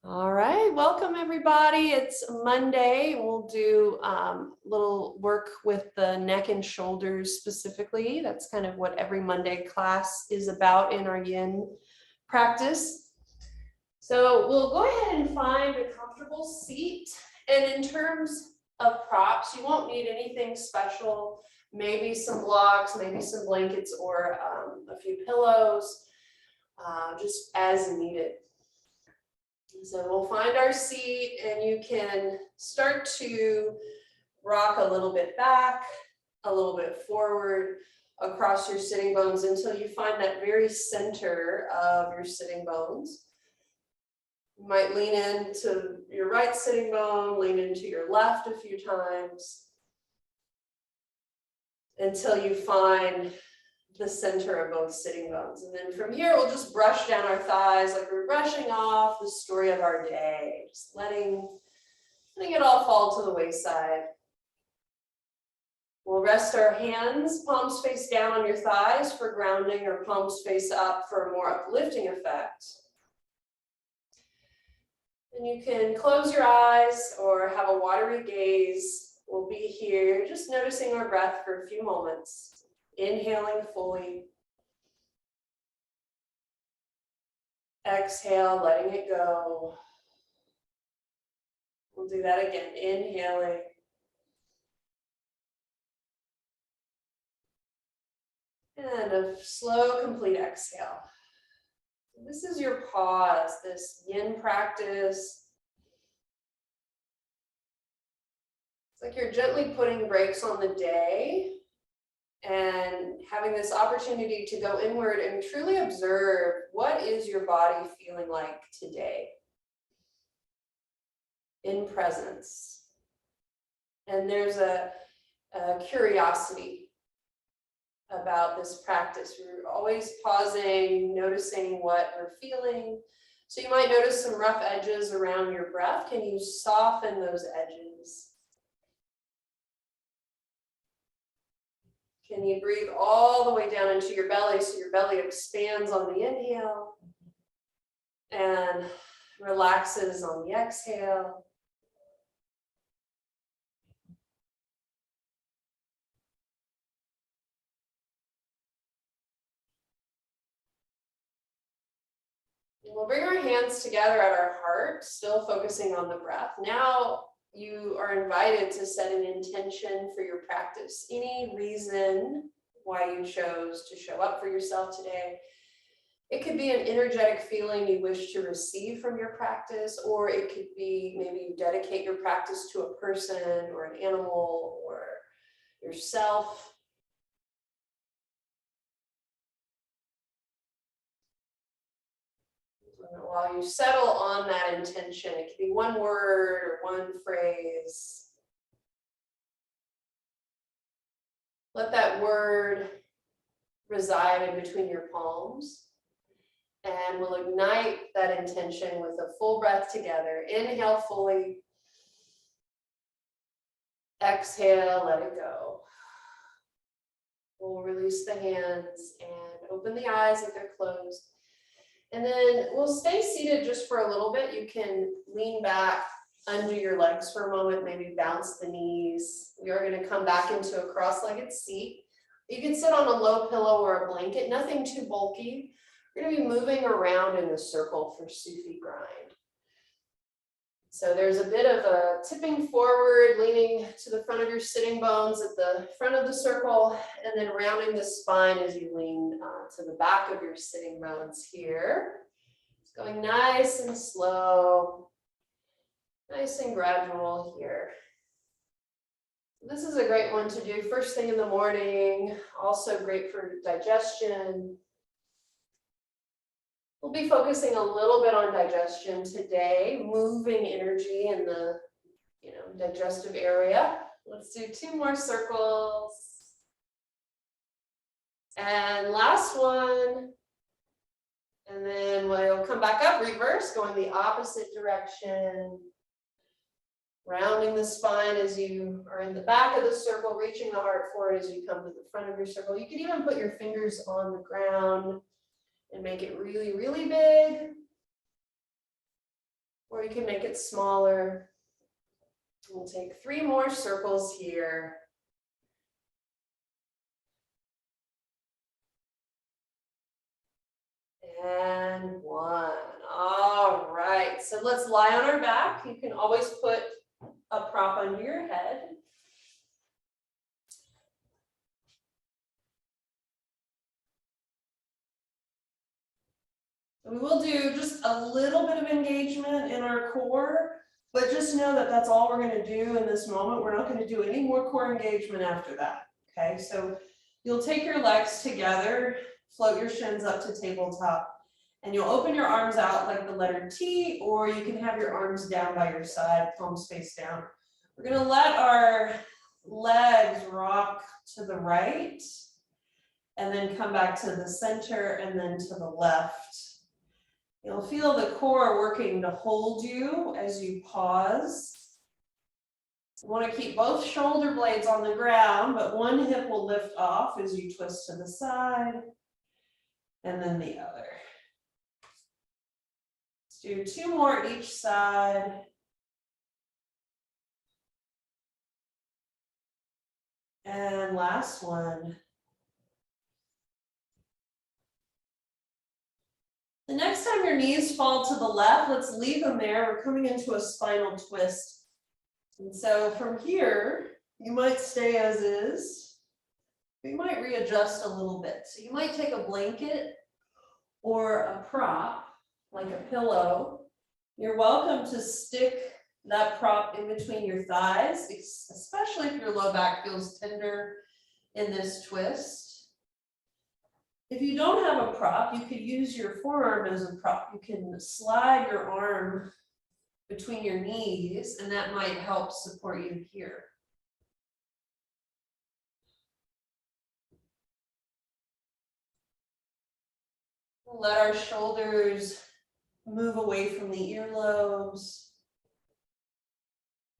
All right, welcome everybody. It's Monday. We'll do a little work with the neck and shoulders specifically. That's kind of what every Monday class is about in our yin practice. So we'll go ahead and find a comfortable seat. And in terms of props, you won't need anything special. Maybe some blocks, maybe some blankets, or a few pillows, just as needed. So we'll find our seat and you can start to rock a little bit back, a little bit forward across your sitting bones until you find that very center of your sitting bones. You might lean into your right sitting bone, lean into your left a few times until you find the center of both sitting bones. And then from here, we'll just brush down our thighs like we're brushing off the story of our day, just letting it all fall to the wayside. We'll rest our hands, palms face down on your thighs for grounding, or palms face up for a more uplifting effect. And you can close your eyes or have a watery gaze. We'll be here just noticing our breath for a few moments. Inhaling fully. Exhale, letting it go. We'll do that again. Inhaling. And a slow, complete exhale. This is your pause, this yin practice. It's like you're gently putting brakes on the day and having this opportunity to go inward and truly observe, what is your body feeling like today in presence. And there's a curiosity about this practice. We're always pausing, noticing what we're feeling. So you might notice some rough edges around your breath. Can you soften those edges? Can you breathe all the way down into your belly so your belly expands on the inhale and relaxes on the exhale? We'll bring our hands together at our heart, still focusing on the breath. Now you are invited to set an intention for your practice. Any reason why you chose to show up for yourself today. It could be an energetic feeling you wish to receive from your practice, or it could be maybe you dedicate your practice to a person or an animal or yourself. While you settle on that intention, it could be one word or one phrase. Let that word reside in between your palms, and we'll ignite that intention with a full breath together. Inhale fully. Exhale, let it go. We'll release the hands and open the eyes if they're closed. And then we'll stay seated just for a little bit. You can lean back, undo your legs for a moment, maybe bounce the knees. We are going to come back into a cross-legged seat. You can sit on a low pillow or a blanket, nothing too bulky. We're going to be moving around in a circle for Sufi grind. So there's a bit of a tipping forward, leaning to the front of your sitting bones at the front of the circle, and then rounding the spine as you lean to the back of your sitting bones here. It's going nice and slow, nice and gradual here. This is a great one to do first thing in the morning, also great for digestion. We'll be focusing a little bit on digestion today, moving energy in the digestive area. Let's do 2 more circles. And last one. And then we'll come back up, reverse, going the opposite direction. Rounding the spine as you are in the back of the circle, reaching the heart forward as you come to the front of your circle. You can even put your fingers on the ground and make it really, really big. or you can make it smaller. We'll take 3 more circles here. And 1. All right, so let's lie on our back. You can always put a prop under your head. We will do just a little bit of engagement in our core, but just know that that's all we're going to do in this moment. We're not going to do any more core engagement after that. Okay, so you'll take your legs together, float your shins up to tabletop, and you'll open your arms out like the letter T, or you can have your arms down by your side, palms face down. We're going to let our legs rock to the right, and then come back to the center, and then to the left. You'll feel the core working to hold you as you pause. You want to keep both shoulder blades on the ground, but one hip will lift off as you twist to the side, and then the other. Let's do 2 more each side. And last one. The next time your knees fall to the left, let's leave them there. We're coming into a spinal twist. And so from here, you might stay as is. You might readjust a little bit. So you might take a blanket or a prop, like a pillow. You're welcome to stick that prop in between your thighs, especially if your low back feels tender in this twist. If you don't have a prop, you could use your forearm as a prop. You can slide your arm between your knees, and that might help support you here. We'll let our shoulders move away from the earlobes,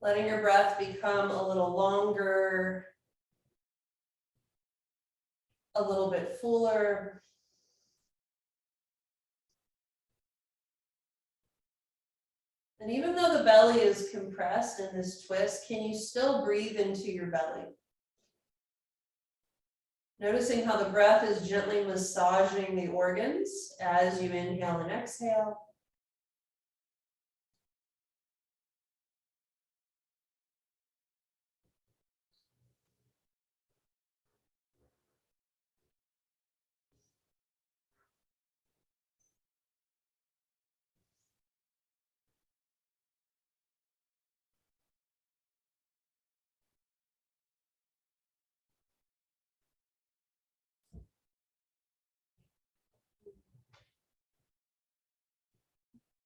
letting your breath become a little longer, a little bit fuller. And even though the belly is compressed in this twist, can you still breathe into your belly? Noticing how the breath is gently massaging the organs as you inhale and exhale.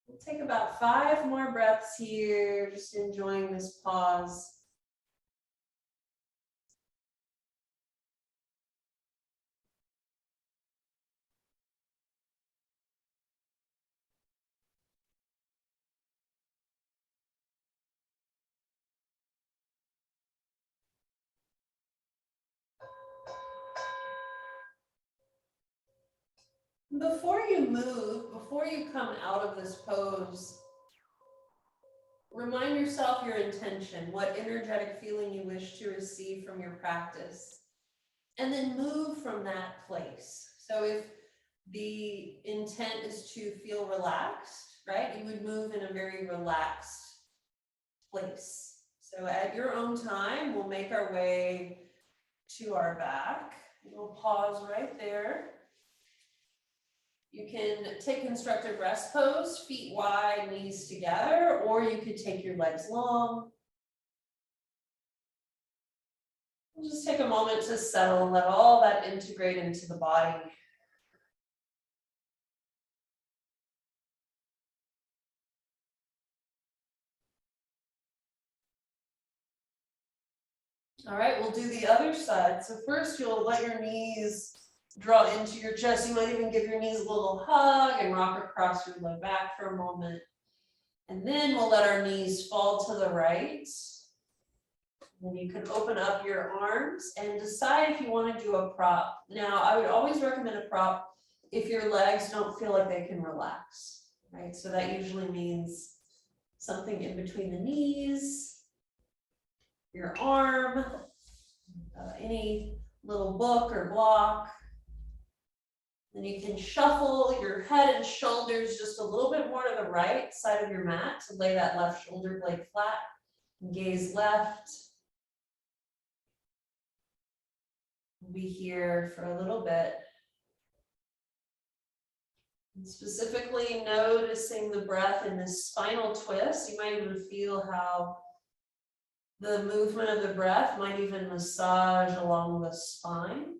We'll take about 5 more breaths here, just enjoying this pause. Before you move, before you come out of this pose, remind yourself your intention, what energetic feeling you wish to receive from your practice, and then move from that place. So if the intent is to feel relaxed, right, you would move in a very relaxed place. So at your own time, we'll make our way to our back. We'll pause right there. You can take constructive rest pose, feet wide, knees together, or you could take your legs long. We'll just take a moment to settle and let all that integrate into the body. All right, we'll do the other side. So first you'll let your knees draw into your chest. You might even give your knees a little hug and rock across your low back for a moment. And then we'll let our knees fall to the right. Then you can open up your arms and decide if you want to do a prop. Now, I would always recommend a prop if your legs don't feel like they can relax, right? So that usually means something in between the knees, your arm, any little book or block. Then you can shuffle your head and shoulders just a little bit more to the right side of your mat to lay that left shoulder blade flat. Gaze left. We'll be here for a little bit. And specifically noticing the breath in this spinal twist. You might even feel how the movement of the breath might even massage along the spine.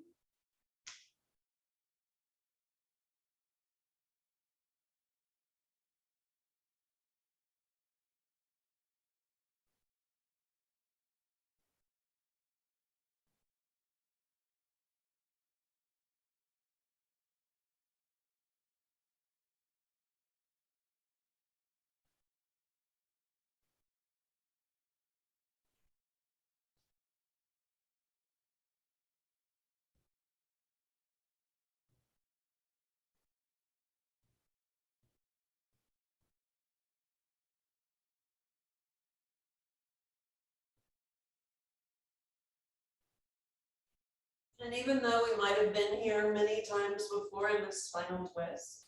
And even though we might have been here many times before in this spinal twist,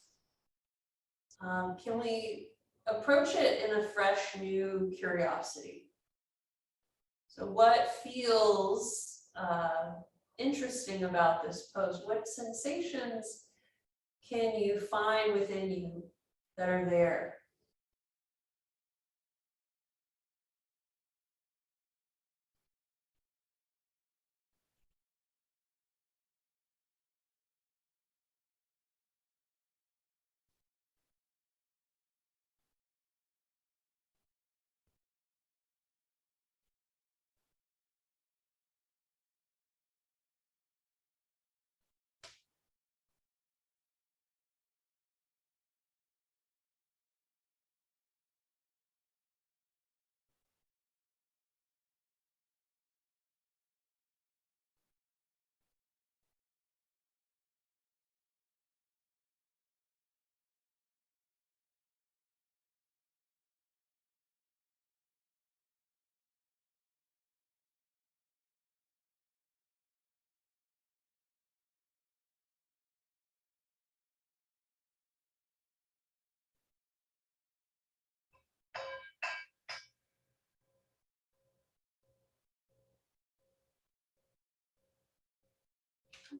can we approach it in a fresh, new curiosity? So what feels interesting about this pose? What sensations can you find within you that are there?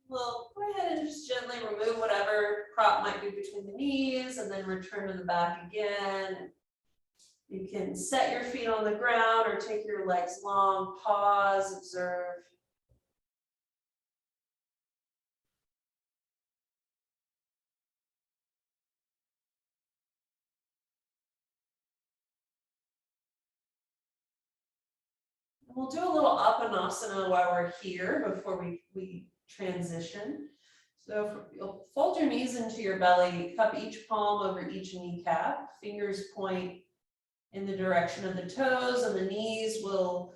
Well, go ahead and just gently remove whatever prop might be between the knees and then return to the back again. You can set your feet on the ground or take your legs long, pause, observe. We'll do a little Apanasana while we're here before we transition. So you'll fold your knees into your belly, cup each palm over each kneecap, fingers point in the direction of the toes, and the knees will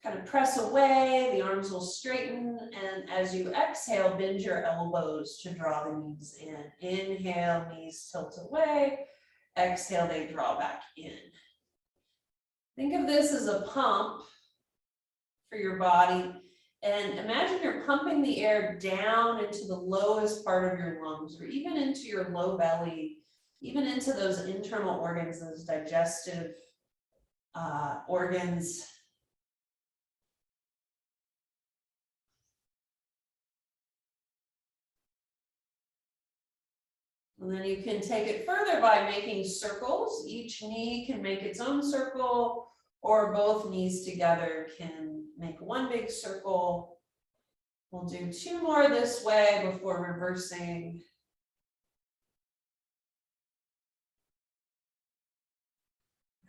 kind of press away, the arms will straighten, and as you exhale, bend your elbows to draw the knees in. Inhale, knees tilt away. Exhale, they draw back in. Think of this as a pump for your body, and imagine you're pumping the air down into the lowest part of your lungs, or even into your low belly, even into those internal organs, those digestive organs. And then you can take it further by making circles. Each knee can make its own circle, or both knees together can make one big circle. We'll do 2 more this way before reversing.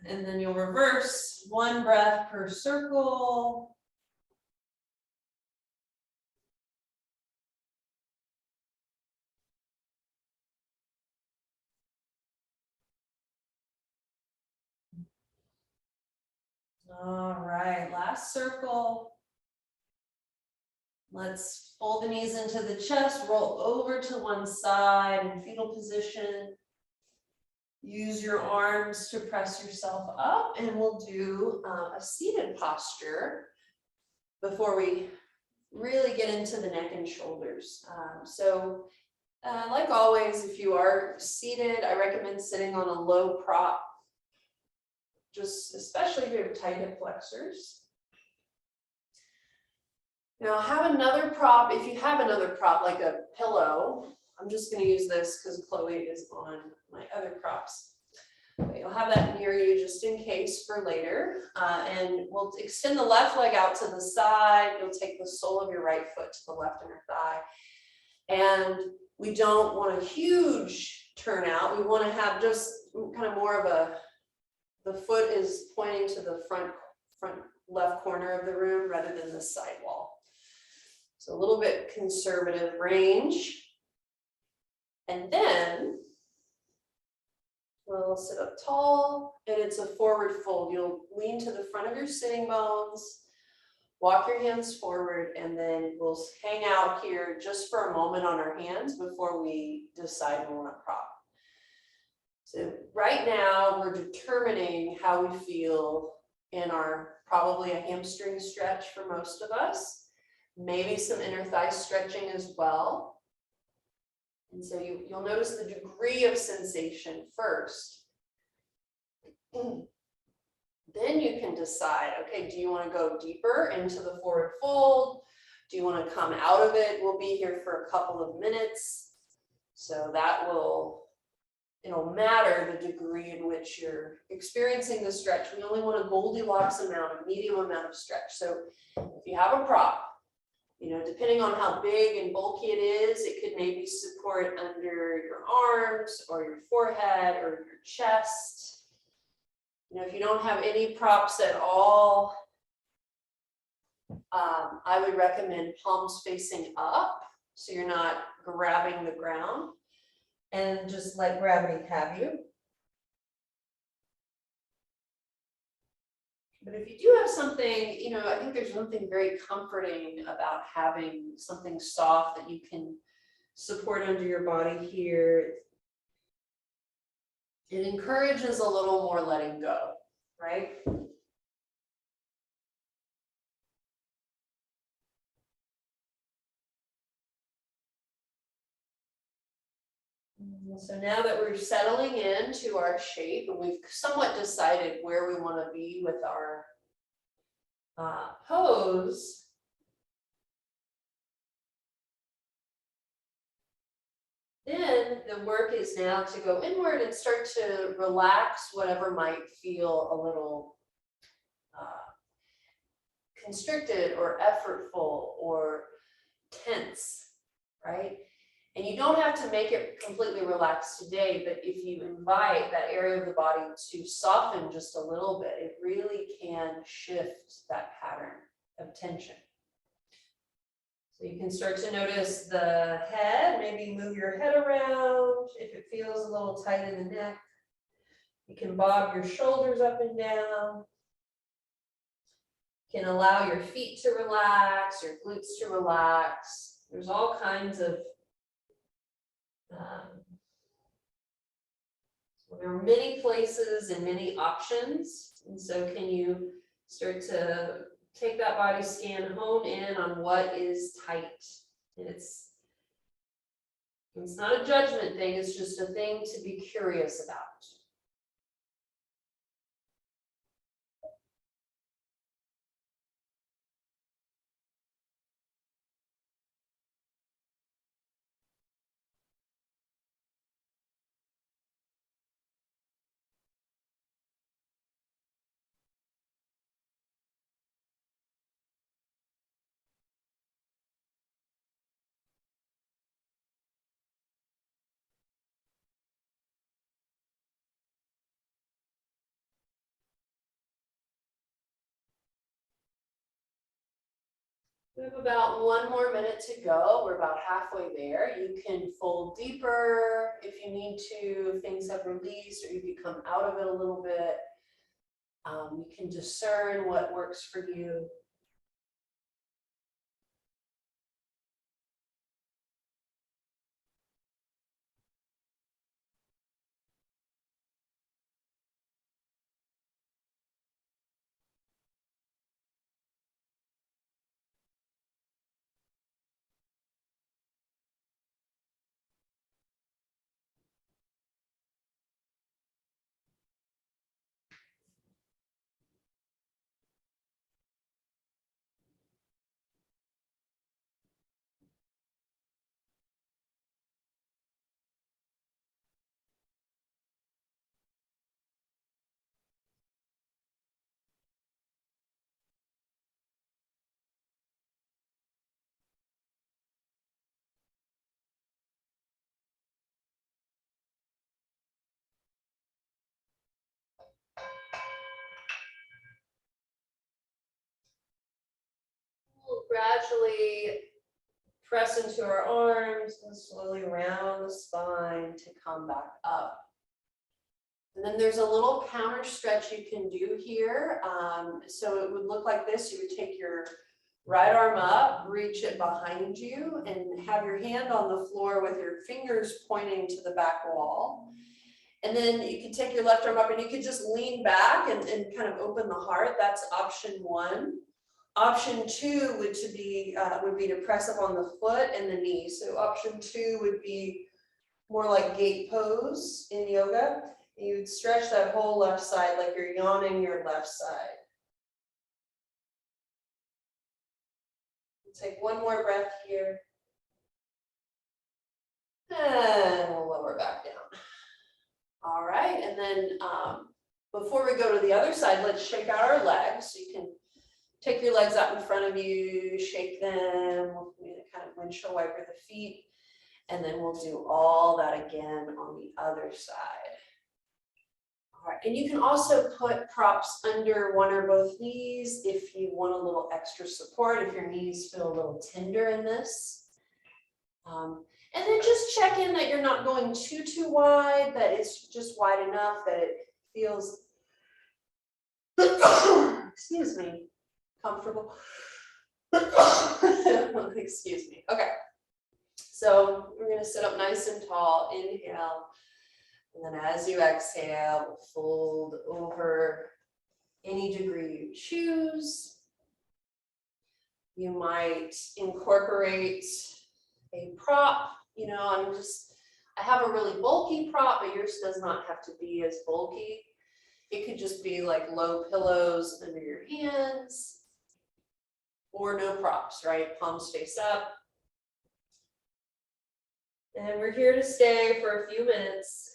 And then you'll reverse 1 breath per circle. All right, last circle. Let's fold the knees into the chest, roll over to one side in fetal position. Use your arms to press yourself up, and we'll do a seated posture before we really get into the neck and shoulders. Like always, if you are seated, I recommend sitting on a low prop, just especially if you have tight hip flexors. Now have another prop, if you have another prop like a pillow, I'm just going to use this because Chloe is on my other props. But you'll have that near you just in case for later. And we'll extend the left leg out to the side. You'll take the sole of your right foot to the left inner thigh. And we don't want a huge turnout. We want to have just kind of more of the foot is pointing to the front left corner of the room rather than the side wall. So a little bit conservative range. And then we'll sit up tall, and it's a forward fold. You'll lean to the front of your sitting bones, walk your hands forward, and then we'll hang out here just for a moment on our hands before we decide we want to prop. So right now we're determining how we feel in our probably a hamstring stretch for most of us, maybe some inner thigh stretching as well. And so you'll notice the degree of sensation first. Then you can decide, okay, do you want to go deeper into the forward fold? Do you want to come out of it? We'll be here for a couple of minutes. So it'll matter the degree in which you're experiencing the stretch. We only want a Goldilocks amount, a medium amount of stretch. So if you have a prop, depending on how big and bulky it is, it could maybe support under your arms or your forehead or your chest. If you don't have any props at all, I would recommend palms facing up so you're not grabbing the ground, and just let gravity have you. But if you do have something, I think there's something very comforting about having something soft that you can support under your body here. It encourages a little more letting go, right? So now that we're settling into our shape and we've somewhat decided where we want to be with our pose, then the work is now to go inward and start to relax whatever might feel a little constricted or effortful or tense, right? And you don't have to make it completely relaxed today, but if you invite that area of the body to soften just a little bit, it really can shift that pattern of tension. So you can start to notice the head, maybe move your head around if it feels a little tight in the neck. You can bob your shoulders up and down. You can allow your feet to relax, your glutes to relax. There's all kinds of there are many places and many options, and so can you start to take that body scan, hone in on what is tight. And it's not a judgment thing, it's just a thing to be curious about. We have about 1 more minute to go. We're about halfway there. You can fold deeper if you need to, if things have released, or you can come out of it a little bit. You can discern what works for you. gradually press into our arms and slowly round the spine to come back up. And then there's a little counter stretch you can do here. So it would look like this. You would take your right arm up, reach it behind you, and have your hand on the floor with your fingers pointing to the back wall. And then you can take your left arm up and you can just lean back and kind of open the heart. That's option one. Option two would be to press up on the foot and the knee. So option two would be more like gate pose in yoga. You would stretch that whole left side like you're yawning your left side. Take one more breath here. And we'll lower back down. All right, and then before we go to the other side, let's shake out our legs. So you can take your legs out in front of you, shake them, kind of windshield wiper the feet, and then we'll do all that again on the other side. All right, and you can also put props under one or both knees if you want a little extra support, if your knees feel a little tender in this. And then just check in that you're not going too wide, that it's just wide enough that it feels, excuse me, comfortable. Excuse me. Okay. So we're going to sit up nice and tall. Inhale. And then as you exhale, fold over any degree you choose. You might incorporate a prop. You know, I have a really bulky prop, but yours does not have to be as bulky. It could just be like low pillows under your hands or no props, right? Palms face up. And we're here to stay for a few minutes.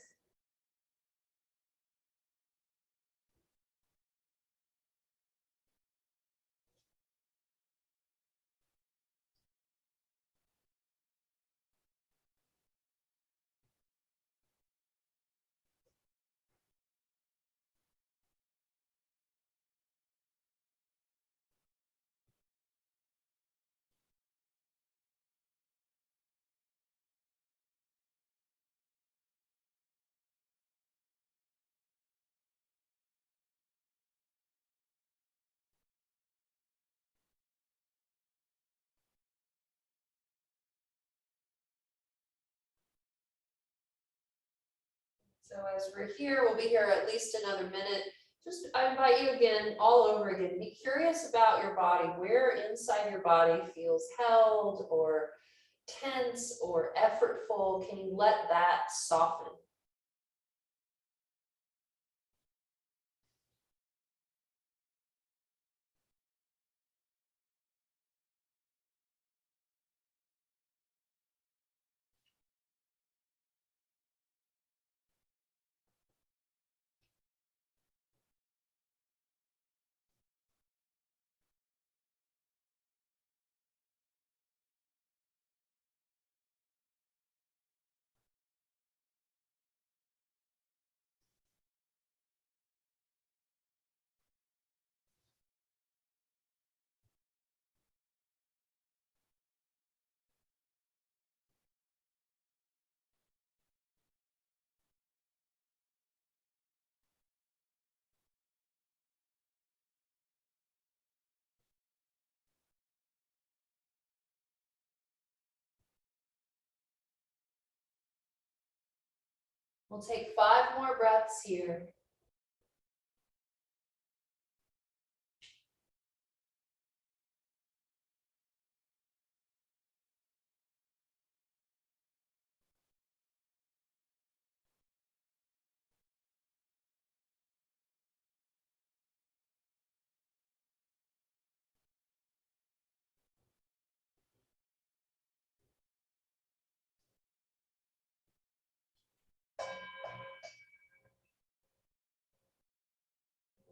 So as we're here, we'll be here at least another minute. I invite you again, all over again, be curious about your body, where inside your body feels held or tense or effortful. Can you let that soften? We'll take 5 more breaths here.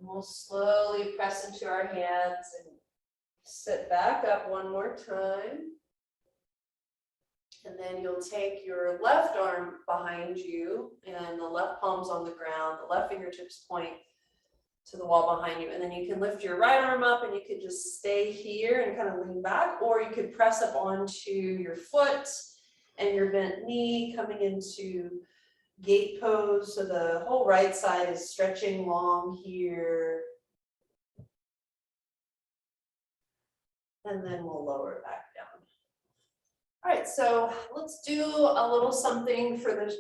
We'll slowly press into our hands and sit back up one more time. And then you'll take your left arm behind you and the left palm's on the ground, the left fingertips point to the wall behind you. And then you can lift your right arm up and you could just stay here and kind of lean back, or you could press up onto your foot and your bent knee coming into gate pose. So the whole right side is stretching long here. And then we'll lower it back down. All right, so let's do a little something for the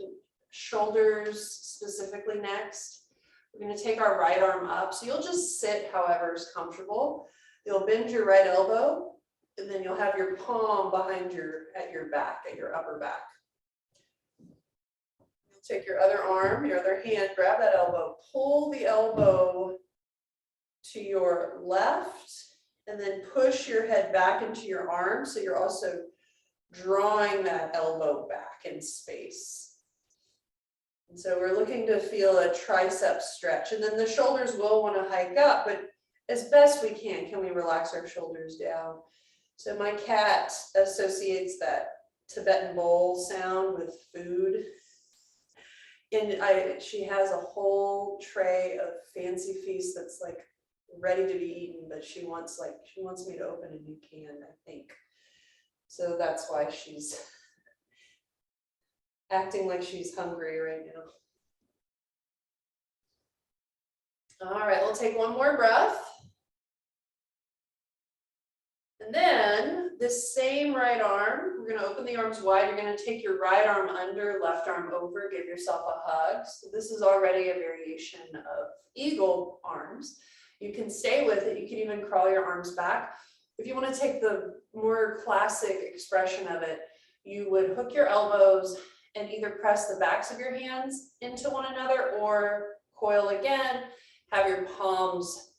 shoulders specifically next. We're going to take our right arm up. So you'll just sit however is comfortable. You'll bend your right elbow, and then you'll have your palm behind at your back, at your upper back. You'll take your other arm, your other hand, grab that elbow, pull the elbow to your left, and then push your head back into your arm. So you're also drawing that elbow back in space. And so we're looking to feel a tricep stretch, and then the shoulders will want to hike up, but as best we can we relax our shoulders down? So my cat associates that Tibetan bowl sound with food. And she has a whole tray of fancy feast that's like ready to be eaten, but she wants me to open a new can, I think. So that's why she's acting like she's hungry right now. All right, we'll take one more breath. And then this same right arm, we're going to open the arms wide. You're going to take your right arm under, left arm over, give yourself a hug. So this is already a variation of eagle arms. You can stay with it. You can even crawl your arms back. If you want to take the more classic expression of it, you would hook your elbows and either press the backs of your hands into one another or coil again, have your palms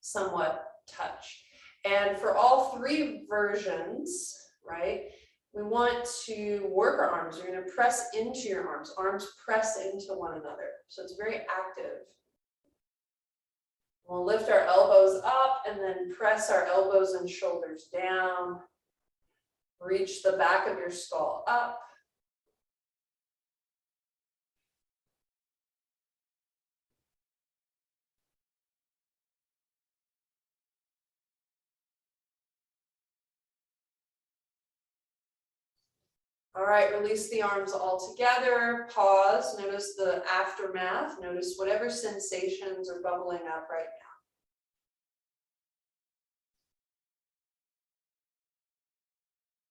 somewhat touch. And for all three versions, right, we want to work our arms. You're going to press into your arms. Arms press into one another. So it's very active. We'll lift our elbows up and then press our elbows and shoulders down. Reach the back of your skull up. All right, release the arms all together, pause, notice the aftermath, notice whatever sensations are bubbling up right now.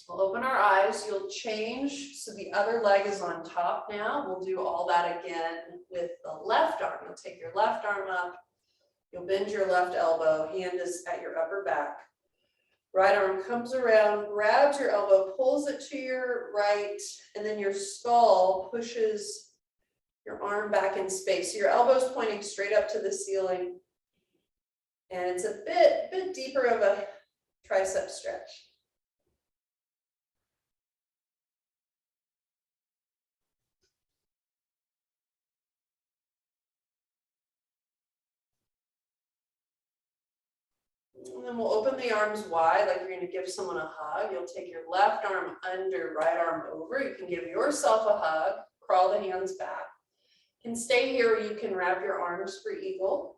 We'll open our eyes, you'll change, so the other leg is on top now. We'll do all that again with the left arm. You'll take your left arm up, you'll bend your left elbow, hand is at your upper back. Right arm comes around, grabs your elbow, pulls it to your right, and then your skull pushes your arm back in space. So your elbow's pointing straight up to the ceiling. And it's a bit deeper of a tricep stretch. And then we'll open the arms wide, like you're going to give someone a hug. You'll take your left arm under, right arm over. You can give yourself a hug, crawl the hands back. You can stay here, or you can wrap your arms for eagle.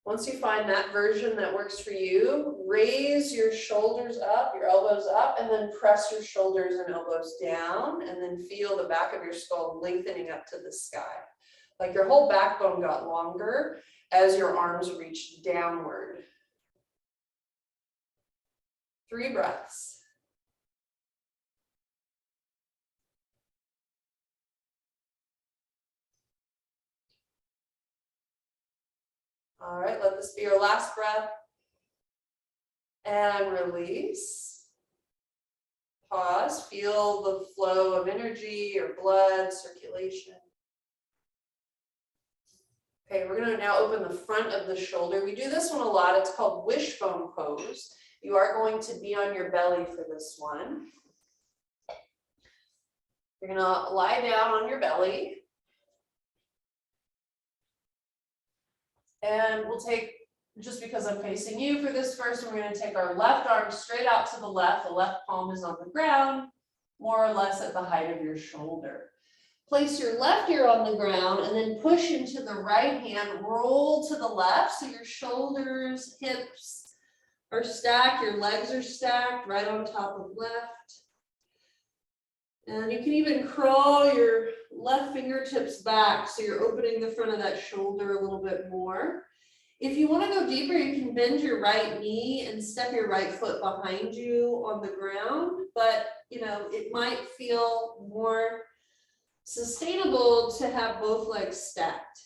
Once you find that version that works for you, raise your shoulders up, your elbows up, and then press your shoulders and elbows down, and then feel the back of your skull lengthening up to the sky. Like your whole backbone got longer as your arms reach downward. 3 breaths. All right, let this be your last breath. And release. Pause, feel the flow of energy or blood circulation. Okay, we're going to now open the front of the shoulder. We do this one a lot. It's called wishbone pose. You are going to be on your belly for this one. You're going to lie down on your belly. And we'll take, just because I'm facing you for this first, we're going to take our left arm straight out to the left. The left palm is on the ground, more or less at the height of your shoulder. Place your left ear on the ground and then push into the right hand, roll to the left. So your shoulders, hips are stacked, your legs are stacked right on top of left. And you can even crawl your left fingertips back so you're opening the front of that shoulder a little bit more. If you want to go deeper, you can bend your right knee and step your right foot behind you on the ground, but you know, it might feel more sustainable to have both legs stacked.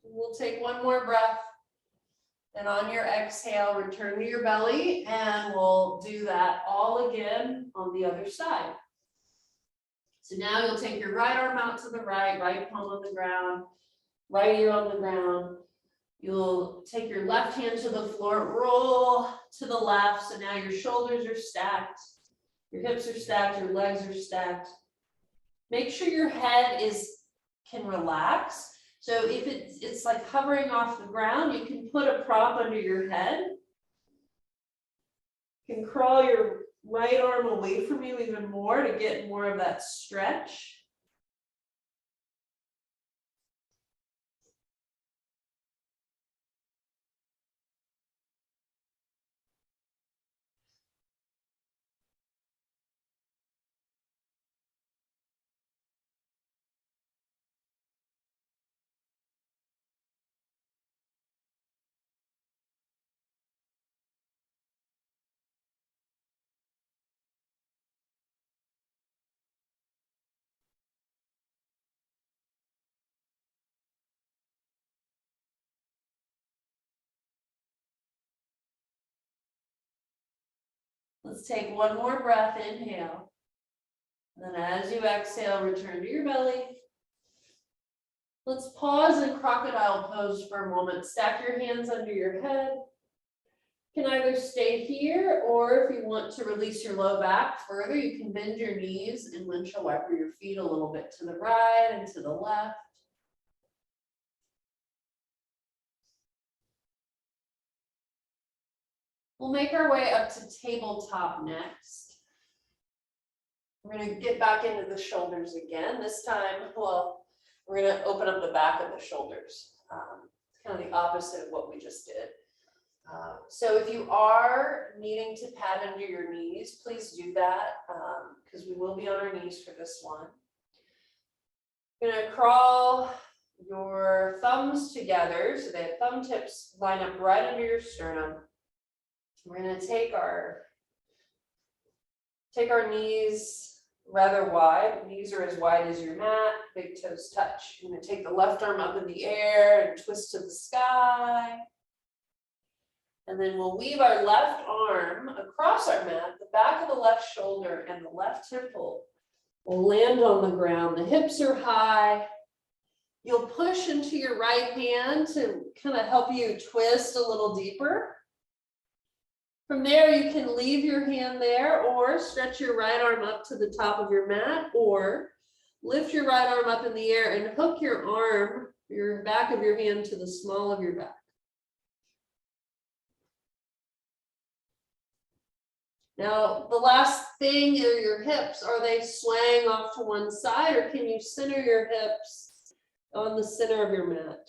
We'll take one more breath. And on your exhale, return to your belly, and we'll do that all again on the other side. So now you'll take your right arm out to the right, right palm on the ground, right ear on the ground. You'll take your left hand to the floor, roll to the left. So now your shoulders are stacked, your hips are stacked, your legs are stacked. Make sure your head can relax. So if it's like hovering off the ground, you can put a prop under your head. You can crawl your right arm away from you even more to get more of that stretch. Let's take one more breath, inhale. And then as you exhale, return to your belly. Let's pause in crocodile pose for a moment. Stack your hands under your head. You can either stay here, or if you want to release your low back further, you can bend your knees and windshield wiper your feet a little bit to the right and to the left. We'll make our way up to tabletop next. We're going to get back into the shoulders again. This time, well, we're going to open up the back of the shoulders. It's kind of the opposite of what we just did. So if you are needing to pad under your knees, please do that because we will be on our knees for this one. You're going to crawl your thumbs together so the thumb tips line up right under your sternum. We're going to take our knees rather wide. Knees are as wide as your mat, big toes touch. You're going to take the left arm up in the air and twist to the sky. And then we'll weave our left arm across our mat. The back of the left shoulder and the left temple will land on the ground. The hips are high. You'll push into your right hand to kind of help you twist a little deeper. From there, you can leave your hand there or stretch your right arm up to the top of your mat, or lift your right arm up in the air and hook your arm, your back of your hand, to the small of your back. Now, the last thing are your hips. Are they swaying off to one side, or can you center your hips on the center of your mat?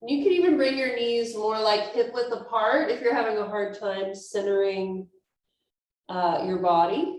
You can even bring your knees more like hip width apart if you're having a hard time centering your body.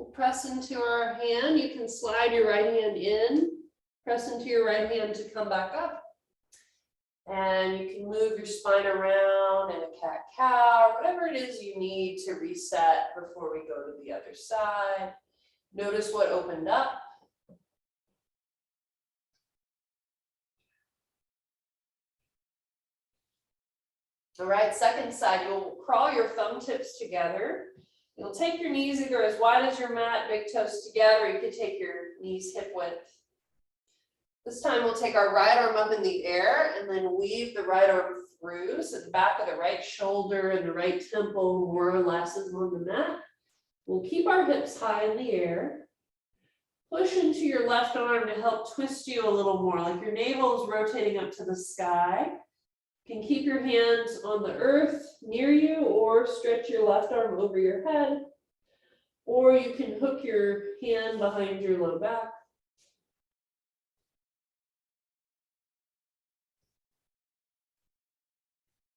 We'll press into our hand. You can slide your right hand in, press into your right hand to come back up. And you can move your spine around in a cat-cow, whatever it is you need to reset before we go to the other side. Notice what opened up. All right, second side, you'll crawl your thumb tips together. You'll take your knees either as wide as your mat, big toes together. You could take your knees hip width. This time we'll take our right arm up in the air and then weave the right arm through. So the back of the right shoulder and the right temple more or less is on the mat. We'll keep our hips high in the air. Push into your left arm to help twist you a little more, like your navel is rotating up to the sky. You can keep your hands on the earth near you or stretch your left arm over your head. Or you can hook your hand behind your low back.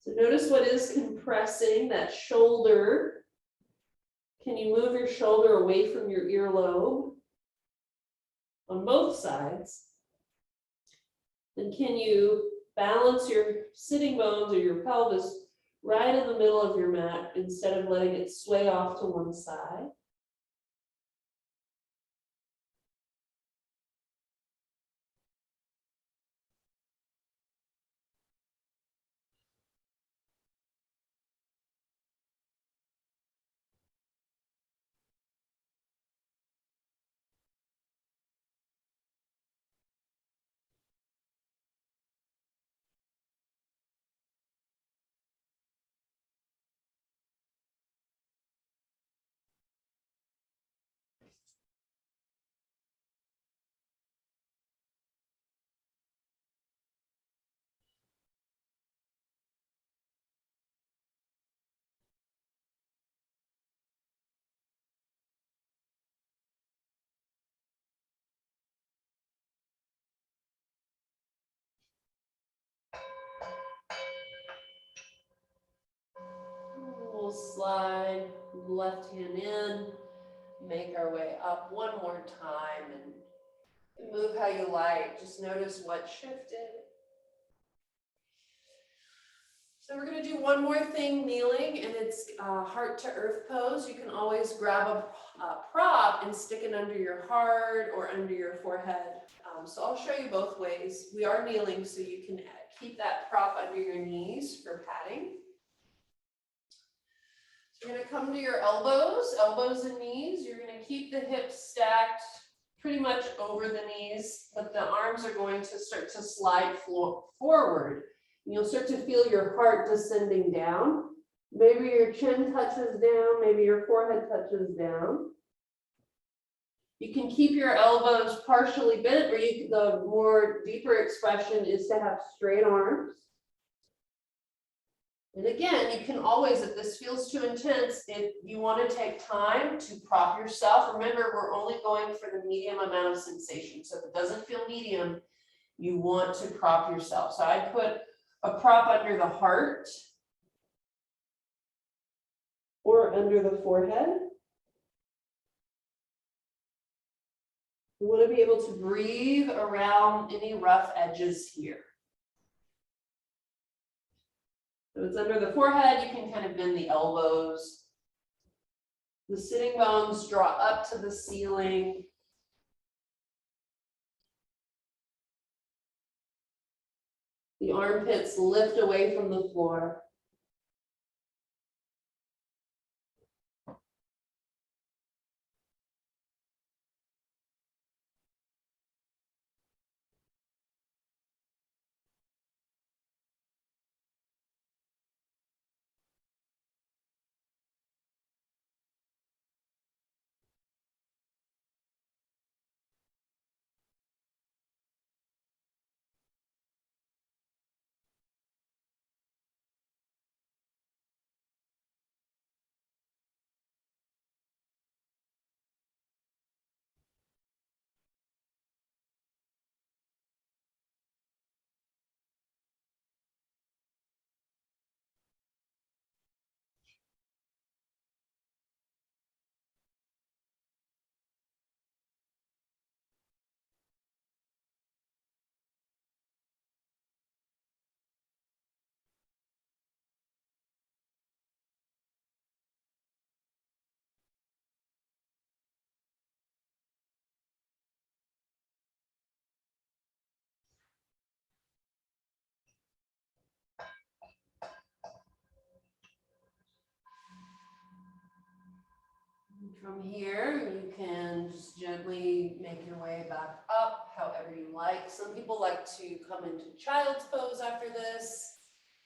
So notice what is compressing that shoulder. Can you move your shoulder away from your earlobe on both sides? And can you balance your sitting bones or your pelvis right in the middle of your mat instead of letting it sway off to one side? We'll slide left hand in, make our way up one more time and move how you like. Just notice what shifted. So we're going to do one more thing kneeling, and it's heart to earth pose. You can always grab a prop and stick it under your heart or under your forehead. So I'll show you both ways. We are kneeling, so you can keep that prop under your knees for padding. So you're going to come to your elbows and knees. You're going to keep the hips stacked pretty much over the knees, but the arms are going to start to slide forward. You'll start to feel your heart descending down. Maybe your chin touches down, maybe your forehead touches down. You can keep your elbows partially bent, or the more deeper expression is to have straight arms. And again, you can always, if this feels too intense, if you want to take time to prop yourself, remember we're only going for the medium amount of sensation. So if it doesn't feel medium, you want to prop yourself. So I'd put a prop under the heart or under the forehead. You want to be able to breathe around any rough edges here. So it's under the forehead, you can kind of bend the elbows. The sitting bones draw up to the ceiling. The armpits lift away from the floor. From here, you can just gently make your way back up however you like. Some people like to come into child's pose after this.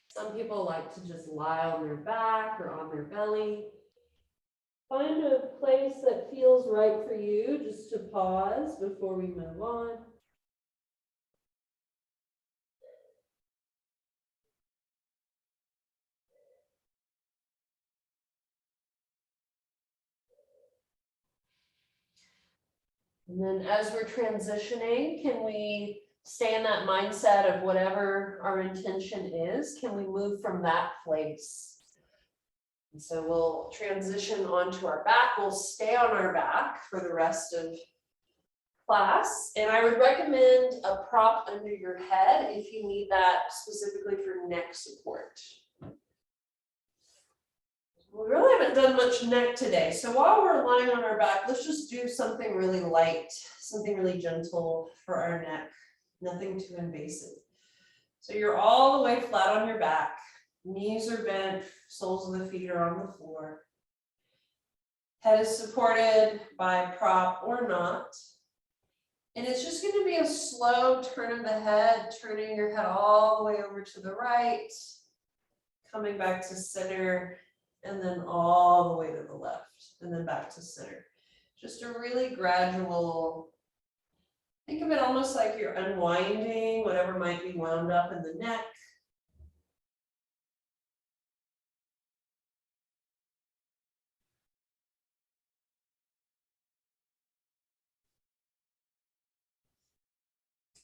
Some people like to just lie on their back or on their belly. Find a place that feels right for you, just to pause before we move on. And then as we're transitioning, can we stay in that mindset of whatever our intention is? Can we move from that place? And so we'll transition onto our back. We'll stay on our back for the rest of class. And I would recommend a prop under your head if you need that specifically for neck support. We really haven't done much neck today. So while we're lying on our back, let's just do something really light, something really gentle for our neck, nothing too invasive. So you're all the way flat on your back, knees are bent, soles of the feet are on the floor. Head is supported by a prop or not. And it's just going to be a slow turn of the head, turning your head all the way over to the right, coming back to center, and then all the way to the left, and then back to center. Just a really gradual, think of it almost like you're unwinding whatever might be wound up in the neck.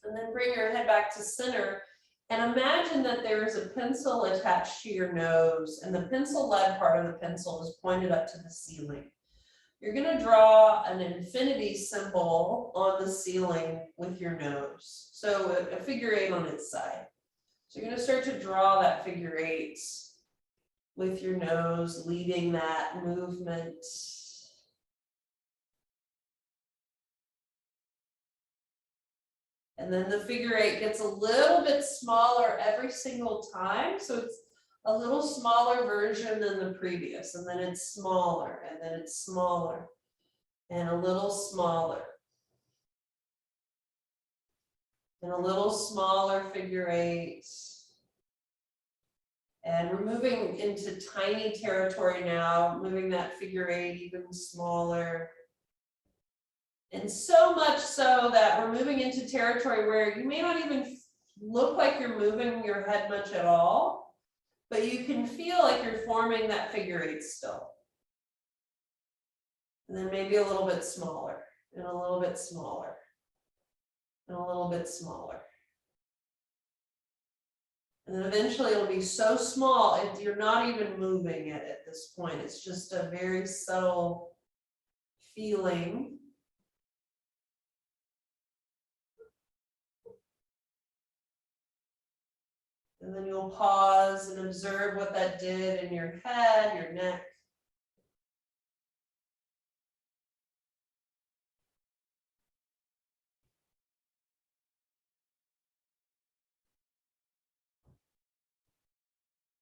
And then bring your head back to center. And imagine that there is a pencil attached to your nose, and the pencil lead part of the pencil is pointed up to the ceiling. You're going to draw an infinity symbol on the ceiling with your nose. So a figure 8 on its side. So you're going to start to draw that figure 8 with your nose, leading that movement. And then the figure 8 gets a little bit smaller every single time. So it's a little smaller version than the previous. And then it's smaller, and then it's smaller, and a little smaller. And a little smaller figure 8. And we're moving into tiny territory now, moving that figure 8 even smaller. And so much so that we're moving into territory where you may not even look like you're moving your head much at all, but you can feel like you're forming that figure 8 still. And then maybe a little bit smaller, and a little bit smaller, and a little bit smaller. And then eventually it'll be so small, you're not even moving it at this point. It's just a very subtle feeling. And then you'll pause and observe what that did in your head, your neck.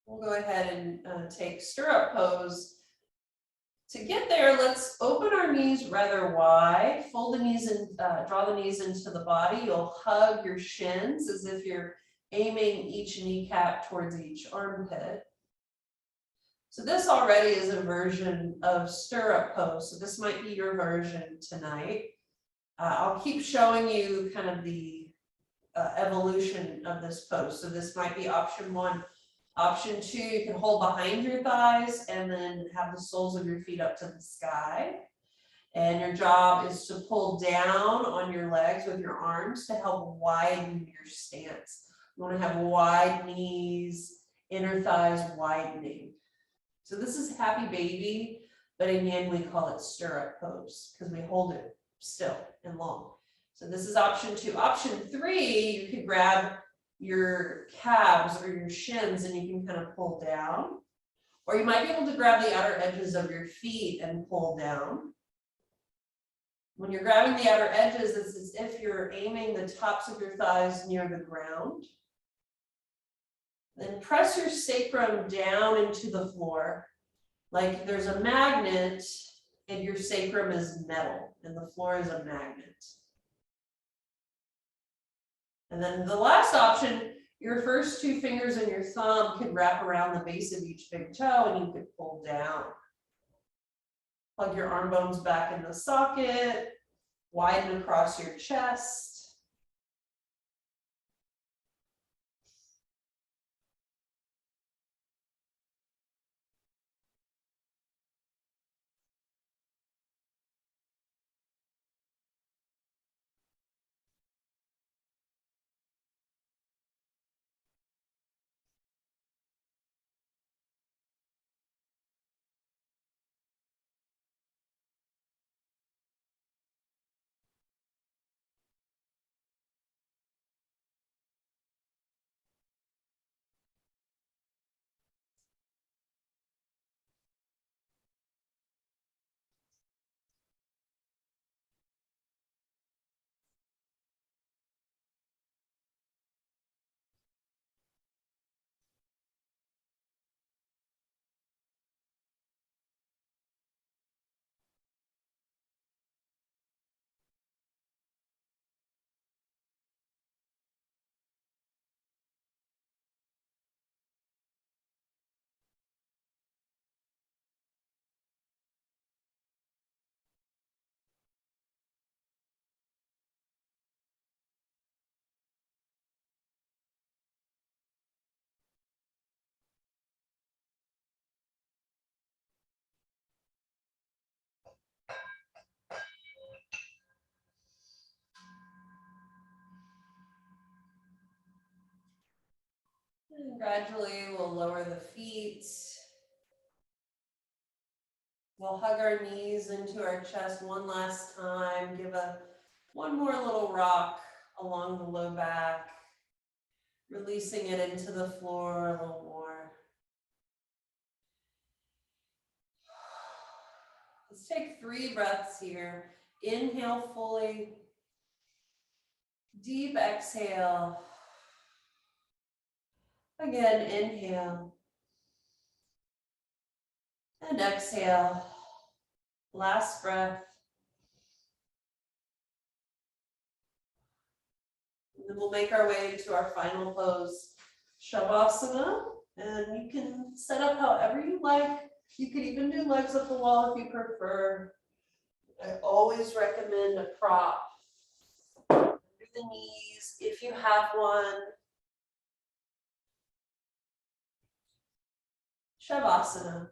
We'll go ahead and take stirrup pose. To get there, let's open our knees rather wide, fold the knees and draw the knees into the body. You'll hug your shins as if you're aiming each kneecap towards each armpit. So this already is a version of stirrup pose. So this might be your version tonight. I'll keep showing you kind of the evolution of this pose. So this might be option 1. Option 2, you can hold behind your thighs and then have the soles of your feet up to the sky. And your job is to pull down on your legs with your arms to help widen your stance. You want to have wide knees, inner thighs widening. So this is happy baby, but in yin we call it stirrup pose because we hold it still and long. So this is option 2. Option 3, you could grab your calves or your shins and you can kind of pull down. Or you might be able to grab the outer edges of your feet and pull down. When you're grabbing the outer edges, it's as if you're aiming the tops of your thighs near the ground. Then press your sacrum down into the floor like there's a magnet and your sacrum is metal and the floor is a magnet. And then the last option, your first two fingers and your thumb could wrap around the base of each big toe and you could pull down. Plug your arm bones back in the socket, widen across your chest. And gradually we'll lower the feet. We'll hug our knees into our chest one last time. Give one more little rock along the low back, releasing it into the floor a little more. Let's take 3 breaths here. Inhale fully. Deep exhale. Again, inhale. And exhale. Last breath. And then we'll make our way into our final pose, Shavasana. And you can set up however you like. You could even do legs up the wall if you prefer. I always recommend a prop under the knees if you have one. Shavasana.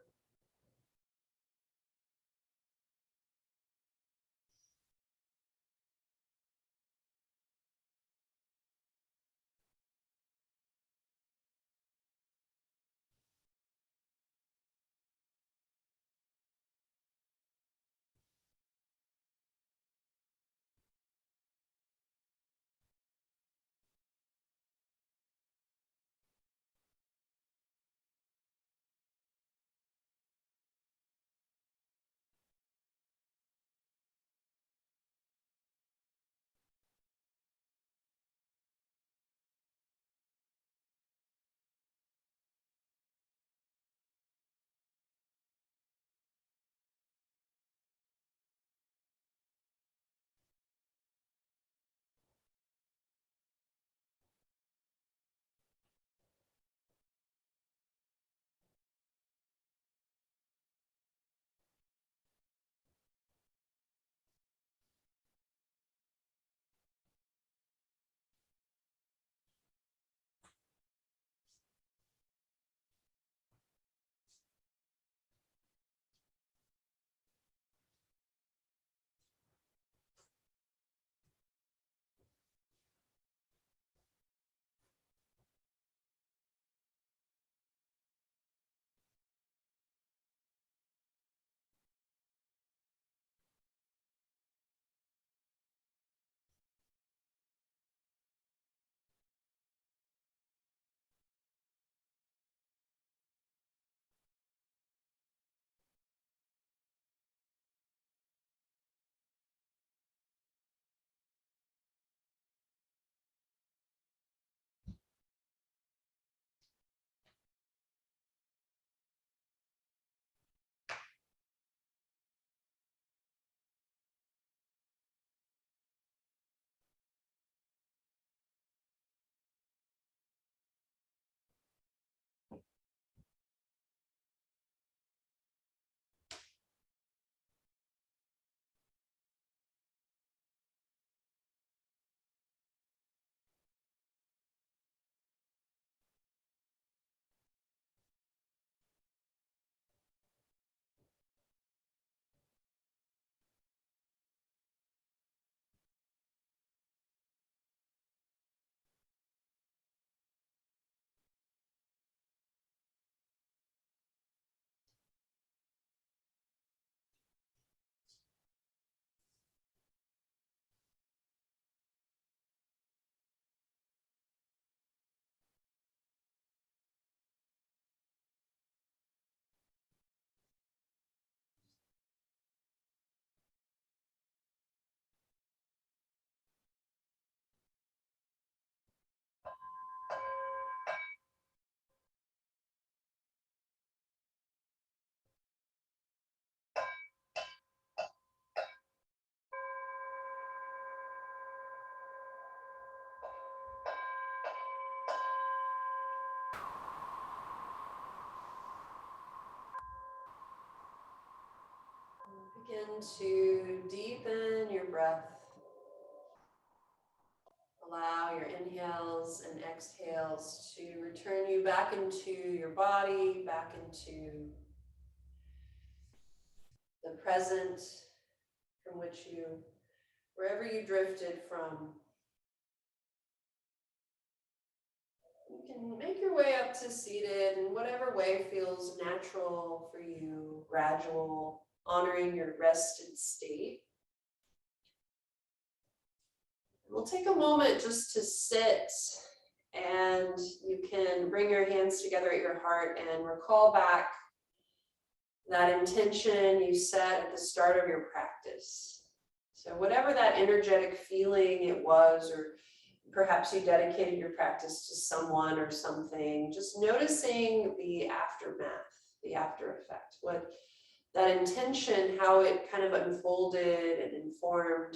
Begin to deepen your breath. Allow your inhales and exhales to return you back into your body, back into the present from which you, wherever you drifted from. You can make your way up to seated in whatever way feels natural for you, gradual, honoring your rested state. We'll take a moment just to sit, and you can bring your hands together at your heart and recall back that intention you set at the start of your practice. So whatever that energetic feeling it was, or perhaps you dedicated your practice to someone or something, just noticing the aftermath, the after effect, what that intention, how it kind of unfolded and informed.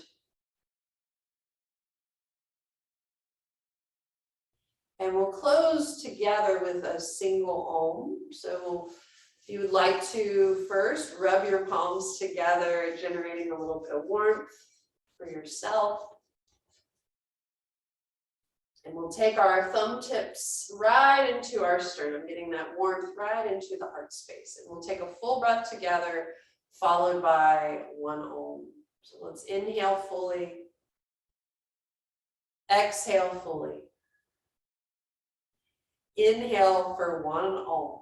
And we'll close together with a single Om. So if you would like to first rub your palms together, generating a little bit of warmth for yourself. And we'll take our thumb tips right into our sternum, getting that warmth right into the heart space. And we'll take a full breath together, followed by one Om. So let's inhale fully. Exhale fully. Inhale for one Om.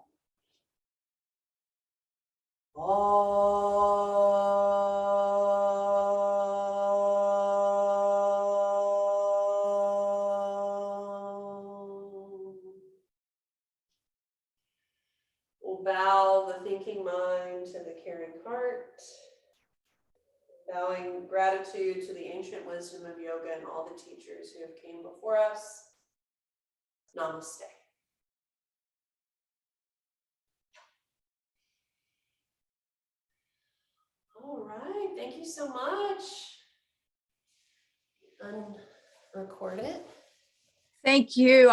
We'll bow the thinking mind to the caring heart, bowing gratitude to the ancient wisdom of yoga and all the teachers who have came before us. Namaste. All right, thank you so much. Unrecord it. Thank you.